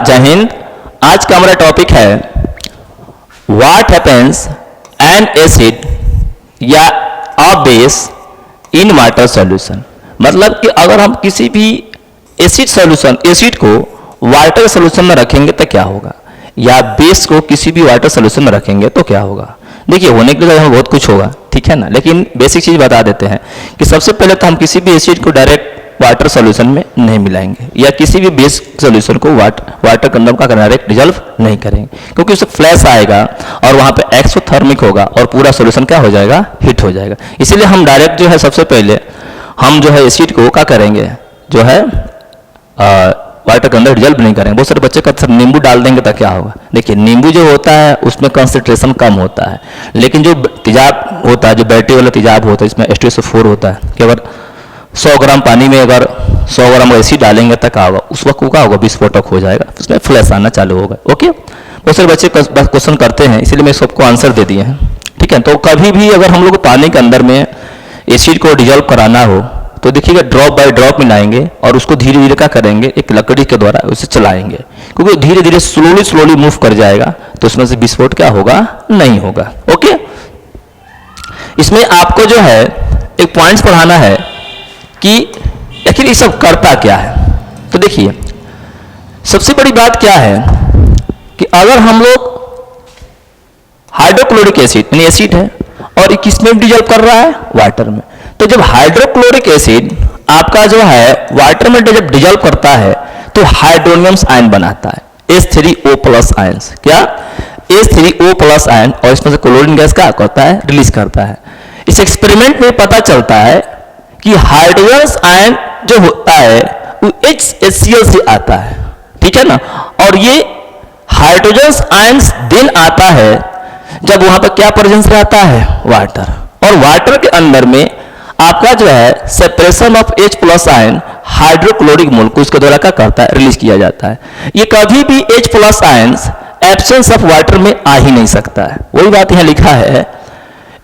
जय हिंद। आज का हमारा टॉपिक है व्हाट हैपेंस एन एसिड या a base in water solution. मतलब कि अगर हम किसी भी एसिड को वाटर सॉल्यूशन में रखेंगे तो क्या होगा, या बेस को किसी भी वाटर सॉल्यूशन में रखेंगे तो क्या होगा। देखिए, होने के लिए बहुत कुछ होगा, ठीक है ना, लेकिन बेसिक चीज बता देते हैं कि सबसे पहले तो हम किसी भी एसिड को डायरेक्ट वाटर सॉल्यूशन में नहीं मिलाएंगे, या किसी भी बेस सॉल्यूशन को वाटर के अंदर का डायरेक्ट डिजॉल्व नहीं करेंगे, क्योंकि उससे फ्लैश आएगा और वहां पे एक्सोथर्मिक होगा और पूरा सॉल्यूशन क्या हो जाएगा, हीट हो जाएगा। इसीलिए हम डायरेक्ट जो है सबसे पहले हम जो है एसिड को क्या करेंगे, जो है वाटर के अंदर डिजॉल्व नहीं करेंगे। बहुत सारे बच्चे का नींबू डाल देंगे तो क्या होगा। देखिए, नींबू जो होता है उसमें कंसंट्रेशन कम होता है, लेकिन जो तेजाब होता है, जो बैटरी वाला तेजाब होता है, इसमें H2SO4 होता है कि अगर 100 ग्राम पानी में अगर 100 ग्राम एसिड डालेंगे तो क्या होगा, उस वक्त क्या होगा, विस्फोटक हो जाएगा, उसमें फ्लैश आना चालू होगा। ओके, बहुत सारे बच्चे क्वेश्चन करते हैं, इसीलिए मैं सबको आंसर दे दिए हैं, ठीक है। तो कभी भी अगर हम लोग पानी के अंदर में एसिड को डिजॉल्व कराना हो तो देखिएगा ड्रॉप बाय ड्रॉप मिलाएंगे और उसको धीरे धीरे क्या करेंगे, एक लकड़ी के द्वारा उसे चलाएंगे, क्योंकि धीरे धीरे स्लोली मूव कर जाएगा, तो उसमें से विस्फोट क्या होगा, नहीं होगा। ओके, इसमें आपको जो है एक पॉइंट्स पढ़ाना है कि आखिर ये सब करता क्या है। तो देखिए, सबसे बड़ी बात क्या है कि अगर हम लोग हाइड्रोक्लोरिक एसिड यानी एसिड है और किसमें डिजॉल्व कर रहा है, वाटर में, तो जब हाइड्रोक्लोरिक एसिड आपका जो है वाटर में जब डिजॉल्व करता है तो हाइड्रोनियम्स आयन बनाता है, H3O+ आयंस, क्या H3O+ आयन, और इसमें से क्लोरीन गैस क्या करता है, रिलीज करता है। इस एक्सपेरिमेंट में पता चलता है कि हाइड्रोजन आयन जो होता है वो HCl से आता है, ठीक है ना, और ये हाइड्रोजन आयन दिन आता है जब वहां पर क्या प्रेजेंस रहता है, वाटर, और वाटर के अंदर में आपका जो है separation of H+ ion hydrochloric molecules के द्वारा क्या करता है, रिलीज किया जाता है। ये कभी भी H+ ions absence of water में आ ही नहीं सकता है। वही बात यहां लिखा है,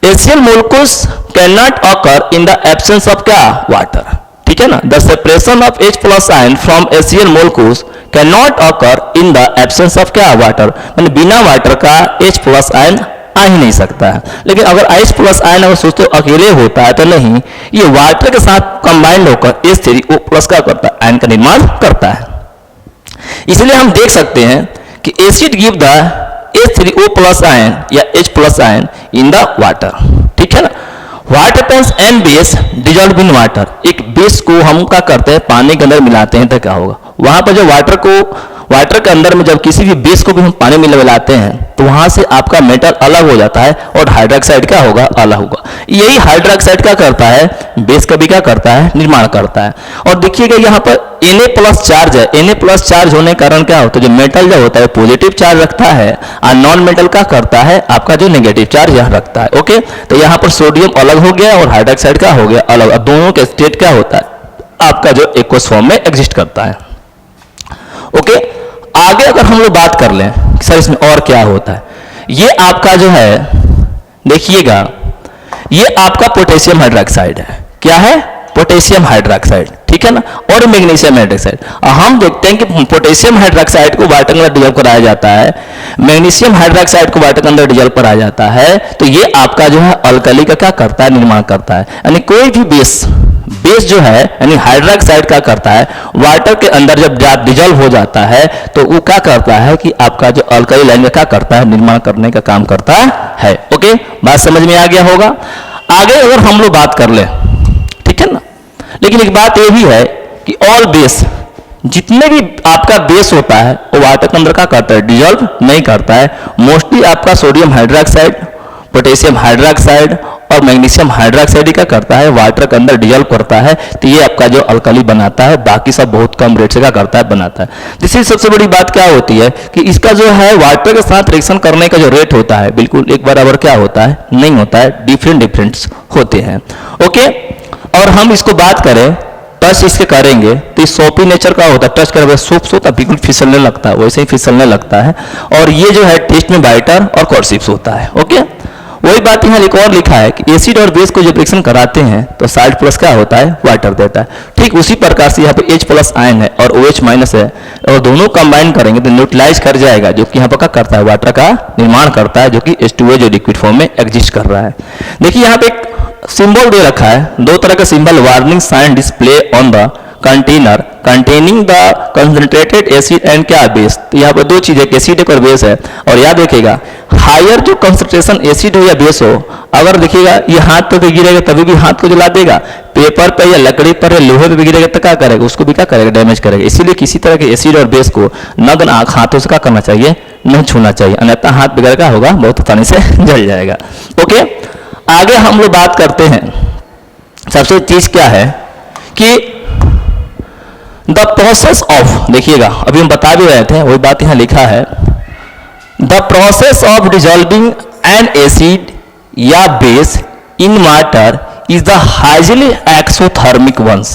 HCl molecules cannot occur in the absence of क्या, water, ठीक है ना। The separation of H+ ion from HCl molecules cannot occur in the absence of क्या, water, मतलब बिना वाटर का H+ ion आ ही नहीं सकता है। लेकिन अगर H+ आयन अगर सोचते हो अकेले होता है तो नहीं, ये वाटर के साथ कंबाइंड होकर H3O+ का करता है, आयन का निर्माण करता है। इसलिए हम देख सकते हैं कि acid give the H3O+ ion या H+ ion in the water, ठीक है ना। What happens an base dissolve in water, एक बेस को हम क्या करते हैं, पानी के अंदर मिलाते हैं तो क्या होगा, वहां पर जो वाटर के अंदर में जब किसी भी बेस को भी हम पानी में मिलाते हैं तो वहां से आपका मेटल अलग हो जाता है और हाइड्रोक्साइड क्या होगा, अलग होगा। यही हाइड्रोक्साइड क्या करता है, बेस का भी क्या करता है, निर्माण करता है। और देखिएगा यहाँ पर Na+ चार्ज है, Na+ चार्ज होने के कारण क्या होता है, जो मेटल जो होता है पॉजिटिव चार्ज रखता है और नॉन मेटल का करता है आपका जो नेगेटिव चार्ज यहाँ रखता है। ओके, तो यहाँ पर सोडियम अलग हो गया और हाइड्रोक्साइड क्या हो गया, अलग, और दोनों के स्टेट क्या होता है, आपका जो एक्वस फॉर्म में एग्जिस्ट करता है। ओके, आगे अगर हम लोग बात कर लें सर इसमें और क्या होता है, ये आपका जो है देखिएगा, ये आपका पोटेशियम हाइड्रोक्साइड है, क्या है, पोटेशियम हाइड्रोक्साइड, ठीक है ना, और मैग्नीशियम हाइड्रोक्साइड। हम देखते हैं कि पोटेशियम हाइड्रोक्साइड को वाटर के अंदर डिजॉल्व कराया जाता है, मैग्नीशियम हाइड्रोक्साइड को वाटर के अंदर डिजॉल्व कराया जाता है, तो ये आपका जो है अल्कली का क्या करता है, निर्माण करता है। यानी कोई भी बेस जो है यानी हाइड्रोक्साइड क्या करता है, वाटर के अंदर जब डिजॉल्व हो जाता है तो वो क्या करता है कि आपका जो अल्कली लाइन का क्या करता है, निर्माण करने का काम करता है। ओके, बात समझ में आ गया होगा। आगे अगर हम लोग बात कर ले, ठीक है ना, लेकिन एक बात ये भी है कि ऑल बेस, जितने भी आपका बेस होता है वो वाटर के अंदर क्या करता है, डिजॉल्व नहीं करता है। मोस्टली आपका सोडियम हाइड्रोक्साइड, पोटेशियम हाइड्रोक्साइड और मैग्नीशियम हाइड्रोक्साइड क्या करता है, वाटर के अंदर डिजॉल्व करता है, तो ये आपका जो अल्कली बनाता है, बाकी सब बहुत कम रेट से क्या करता है, बनाता है। दूसरी सबसे बड़ी बात क्या होती है कि इसका जो है वाटर के साथ रिएक्शन करने का जो रेट होता है बिल्कुल एक बराबर क्या होता है, नहीं होता है, डिफरेंट होते हैं। ओके, और हम इसको बात करें टच इसके करेंगे तो ये सोपी नेचर का होता है, टच करेंगे सोप होता है, बिल्कुल फिसलने लगता है, वैसे ही फिसलने लगता है, और ये जो है टेस्ट में बाइटर और कॉर्सिप्स होता है। ओके, वही बात यहाँ एक और लिखा है कि एसिड और बेस को जब रिएक्शन कराते हैं तो साल्ट प्लस क्या होता है, वाटर देता है। ठीक उसी प्रकार से यहाँ पे H प्लस आयन है और OH माइनस है, और दोनों कंबाइन करेंगे तो न्यूट्रलाइज कर जाएगा, जो कि यहाँ पर क्या करता है, वाटर का निर्माण करता है, जो कि H2O जो लिक्विड फॉर्म में एग्जिस्ट कर रहा है। देखिए यहाँ पे एक सिंबल दे रखा है, दो तरह का symbol, warning sign display on the container containing the concentrated acid and क्या बेस। तो यहाँ पर दो चीजें, एसिड और बेस है, और याद रखिएगा हायर जो कंसंट्रेशन एसिड हो या बेस हो, अगर देखिएगा ये हाथ पे गिरेगा तभी भी हाथ को जला देगा, पेपर पे या लकड़ी पर या लोहे पे भी गिरेगा तो क्या करेगा, उसको भी क्या करेगा, डैमेज करेगा। इसीलिए किसी तरह के एसिड और बेस को नग्न आंख हाथों से क्या करना चाहिए, नहीं छूना चाहिए, अन्यथा हाथ बिगड़ क्या होगा, बहुत आसानी से जल जाएगा। ओके, आगे हम लोग बात करते हैं, सबसे चीज क्या है कि द प्रोसेस ऑफ, देखिएगा अभी हम बता भी रहे थे, वही बात यहां लिखा है, the process of dissolving an acid या base in water is the highly exothermic once.